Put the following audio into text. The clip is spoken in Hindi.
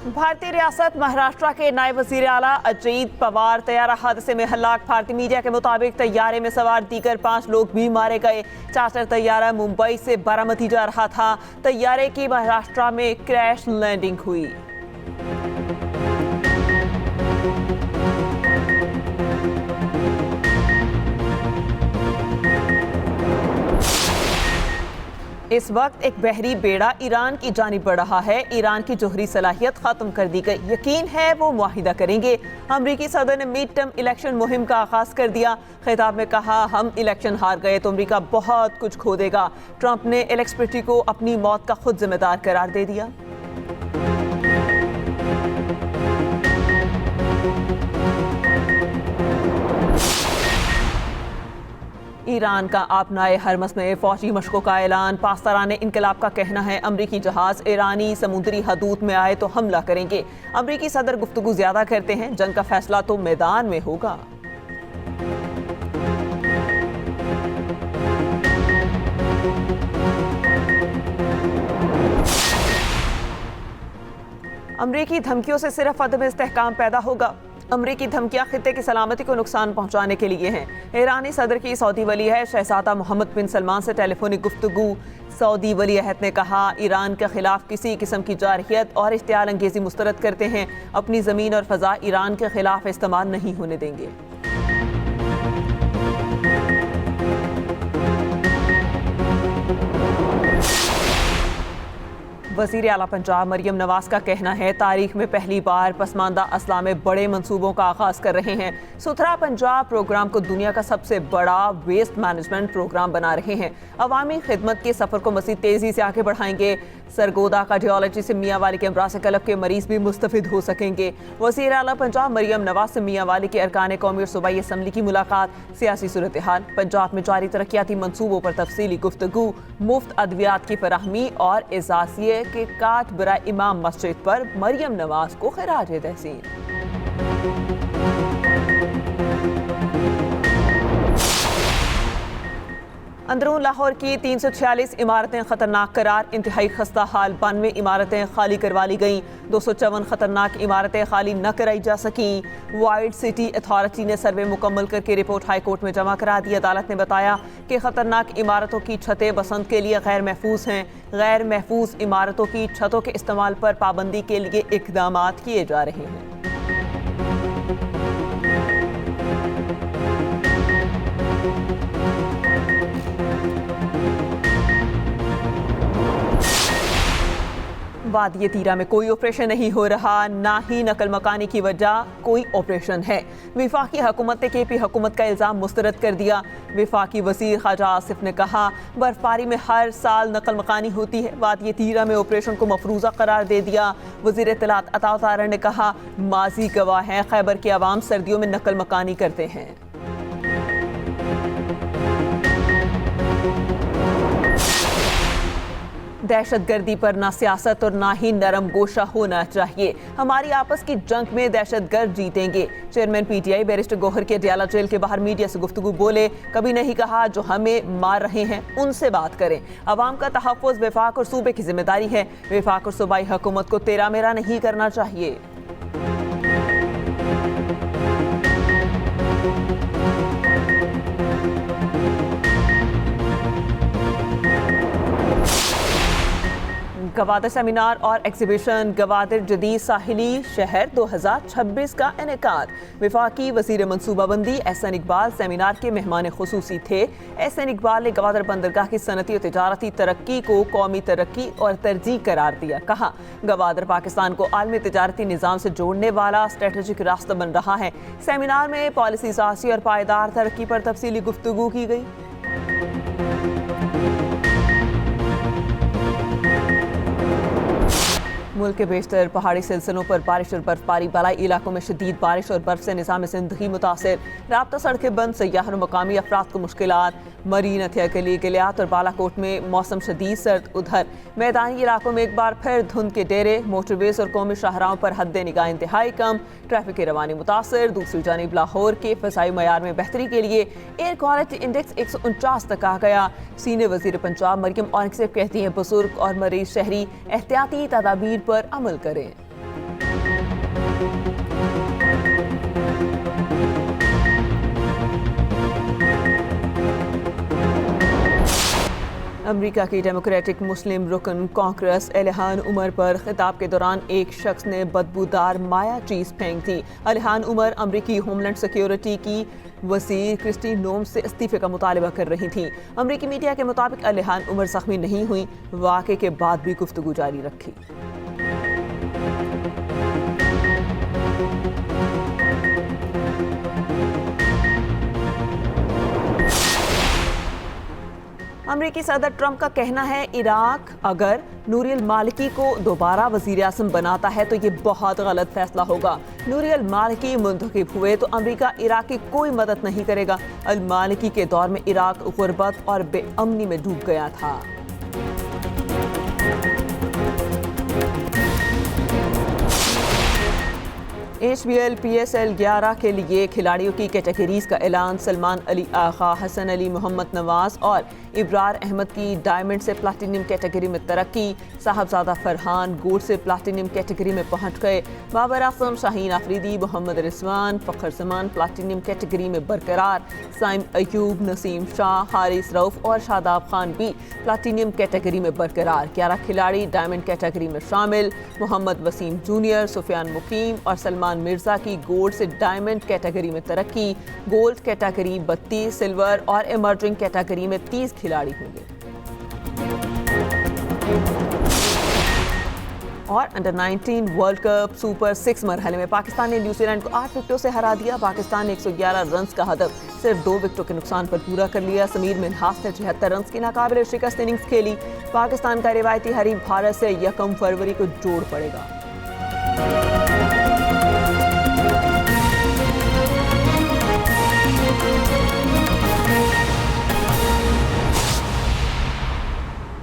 भारतीय रियासत महाराष्ट्र के नायब वजीर आला अजीत पवार तैयारा हादसे में हलाक। भारतीय मीडिया के मुताबिक तैयारे में सवार दीगर 5 लोग भी मारे गए। चार्टर तैयारा मुंबई से बारामती जा रहा था। तैयारे की महाराष्ट्र में क्रैश लैंडिंग हुई। इस वक्त एक बहरी बेड़ा ईरान की जानिब बढ़ रहा है। ईरान की जोहरी सलाहियत खत्म कर दी गई। यकीन है वो मुआहिदा करेंगे। अमरीकी सदर ने मिड टर्म इलेक्शन मुहिम का आगाज कर दिया। खिताब में कहा, हम इलेक्शन हार गए तो अमरीका बहुत कुछ खो देगा। ट्रंप ने इलेक्ट्रिसिटी को अपनी मौत का खुद जिम्मेदार करार दे दिया। ईरान का आपनाए हरमस में फौजी मशकों का ऐलान। पास्ताराने इनकलाब का कहना है, अमरीकी जहाज ईरानी समुद्री हदूद में आए तो हमला करेंगे। अमरीकी सदर गुफ्तगू ज्यादा करते हैं, जंग का फैसला तो मैदान में होगा। अमरीकी धमकियों से सिर्फ अदम इस्तेहकाम पैदा होगा। अमरीकी धमकियां खित्ते की सलामती को नुकसान पहुंचाने के लिए हैं। ईरानी सदर की सऊदी वली अहद शहजादा मोहम्मद बिन सलमान से टेलीफोनिक गुफ्तगू। सऊदी वली अहद ने कहा, ईरान के खिलाफ किसी किस्म की जारहियत और इश्तियाल अंगेजी मुस्तरद करते हैं। अपनी ज़मीन और फ़ज़ा ईरान के खिलाफ इस्तेमाल नहीं होने देंगे। वज़ीर आला पंजाब मरियम नवाज का कहना है, तारीख में पहली बार पसमानदा असला में बड़े मंसूबों का आगाज कर रहे हैं। सुथरा पंजाब प्रोग्राम को दुनिया का सबसे बड़ा वेस्ट मैनेजमेंट प्रोग्राम बना रहे हैं। अवामी खिदमत के सफ़र को मज़ीद तेज़ी से आगे बढ़ाएंगे। सरगोदा कार्डियोलॉजी से मियांवाली के अमराज कलब के मरीज भी मुस्तफिद हो सकेंगे। वज़ीर आला पंजाब मरियम नवाज से मियांवाली के अरकान कौमी और सूबाई असम्बली की मुलाकात। सियासी सूरत हाल, पंजाब में जारी तरक्याती मंसूबों पर तफसीली गुफ्तगू। मुफ्त अद्वियात की फराहमी और एजाज़िये के काट बरा इमाम मस्जिद पर मरियम नवाज को खिराज तहसीन। अंदरून लाहौर की 346 इमारतें खतरनाक करार। इंतहाई खस्ता हाल 92 इमारतें खाली करवा ली गईं। 254 खतरनाक इमारतें खाली न कराई जा सकीं। वाइड सिटी अथॉरिटी ने सर्वे मुकम्मल करके रिपोर्ट हाई कोर्ट में जमा करा दी। अदालत ने बताया कि खतरनाक इमारतों की छतें बसंत के लिए गैर महफूज हैं। गैर महफूज इमारतों की छतों के इस्तेमाल पर पाबंदी के लिए इक़दामात किए जा रहे हैं। वादिये तीरा में कोई ऑपरेशन नहीं हो रहा, ना ही नकल मकानी की वजह कोई ऑपरेशन है। विफाकी हुकूमत ने केपी हुकूमत का इल्ज़ाम मुस्तरद कर दिया। विफाकी वज़ीर ख्वाजा आसिफ ने कहा, बर्फबारी में हर साल नकल मकानी होती है। वादिये तीरा में ऑपरेशन को मफरूज़ा करार दे दिया। वज़ीर इत्तलात अता तारड़ ने कहा, माजी गवाह है, खैबर के अवाम सर्दियों में नकल मकानी करते हैं। दहशतगर्दी पर ना सियासत और ना ही नरम गोशा होना चाहिए। हमारी आपस की जंग में दहशतगर्द जीतेंगे। चेयरमैन पीटीआई बैरिस्टर गौहर के अडयाला जेल के बाहर मीडिया से गुफ्तगू बोले, कभी नहीं कहा जो हमें मार रहे हैं उनसे बात करें। अवाम का तहफ़्फ़ुज़ वफाक और सूबे की जिम्मेदारी है। वफाक और सूबाई हुकूमत को तेरा मेरा नहीं करना चाहिए। गवादर सेमिनार और एग्जीबिशन गवादर जदीद साहिली शहर 2026 का इनेकाद। वफाकी वज़ीर मनसूबाबंदी एहसन इकबाल सेमिनार के मेहमान खुसूसी थे। एहसन इकबाल ने गवादर बंदरगाह की सनती और तिजारती तरक्की को कौमी तरक्की और तरजीह करार दिया। कहा, गवादर पाकिस्तान को आलमी तिजारती निज़ाम से जोड़ने वाला स्ट्रेटेजिक रास्ता बन रहा है। सेमिनार में पॉलिसी साज़ी और पायदार तरक्की पर तफसीली गुफ्तगू की गई। मुल्क के बेशतर पहाड़ी सिलसिलों पर बारिश और बर्फबारी। बलाई इलाकों में शदीद बारिश और बर्फ से निज़ाम ज़िंदगी मुतासिर। राब्ता सड़कें बंद, सयाह और मकामी अफराद को मुश्किलात। मरीन अथिया के लिए गिलियात और बालाकोट में मौसम शदीद सर्द। उधर मैदानी इलाकों में एक बार फिर धुंध के डेरे। मोटरवेज और कौमी शाहराहों पर हद निगाह इंतहाई कम। ट्रैफिक की रवानी मुतासर। दूसरी जानिब लाहौर के फ़ज़ाई मयार में बेहतरी के लिए एयर क्वालिटी इंडेक्स 149 तक आ गया। सीनियर वज़ीर पंजाब मरियम औरंगज़ेब कहती हैं, बुजुर्ग और मरीज शहरी एहतियाती तदाबीर पर अमल करें। अमेरिका की डेमोक्रेटिक मुस्लिम रुकन कांग्रेस इल्हान उमर पर खिताब के दौरान एक शख्स ने बदबूदार माया चीज फेंक दी। इल्हान उमर अमेरिकी होमलैंड सिक्योरिटी की वज़ीर क्रिस्टी नोम्स से इस्तीफे का मुतालबा कर रही थी। अमेरिकी मीडिया के मुताबिक इल्हान उमर जख्मी नहीं हुई, वाक़े के बाद भी गुफ्तगू जारी रखी। अमेरिकी सदर ट्रंप का कहना है इराक अगर नूरी अल-मालिकी को दोबारा वज़ीर आज़म बनाता है तो ये बहुत गलत फैसला होगा। नूरी अल-मालिकी मुंतखब हुए तो अमेरिका इराक की कोई मदद नहीं करेगा। अल-मालिकी के दौर में इराक गुर्बत और बेअमनी में डूब गया था। HBL PSL 11 के लिए खिलाड़ियों की कैटेगरीज का ऐलान। सलमान अली आगा, हसन अली, मोहम्मद नवाज और इब्रार अहमद की डायमंड से प्लैटिनम कैटेगरी में तरक्की। साहबजादा फरहान गोल्ड से प्लैटिनम कैटेगरी में पहुंच गए। बाबर आजम, शाहीन आफरीदी, मोहम्मद रिजवान, फखर जमान प्लैटिनम कैटेगरी में बरकरार। साइम अयूब, नसीम शाह, हारिस रऊफ और शादाब खान भी प्लैटिनम कैटेगरी में बरकरार। 11 खिलाड़ी डायमंड कैटेगरी में शामिल। मोहम्मद वसीम जूनियर, सुफियान मुकीम और सलमान मिर्जा की गोल्ड से डायमंड कैटेगरी में तरक्की। गोल्ड कैटेगरी 32, सिल्वर और इमर्जिंग कैटेगरी में 30 खिलाड़ी होंगे। और अंडर 19 वर्ल्ड कप सुपर 6 मरहले में पाकिस्तान ने न्यूजीलैंड को 8 विकेटों से हरा दिया। पाकिस्तान ने 111 रन का हदफ सिर्फ 2 विकेटों के नुकसान पर पूरा कर लिया। समीर मिन्हास ने 76 रन की नाकाबिले शिकस्त इनिंग्स खेली। पाकिस्तान का रिवायती हरीफ भारत से 1 फरवरी को जोड़ पड़ेगा।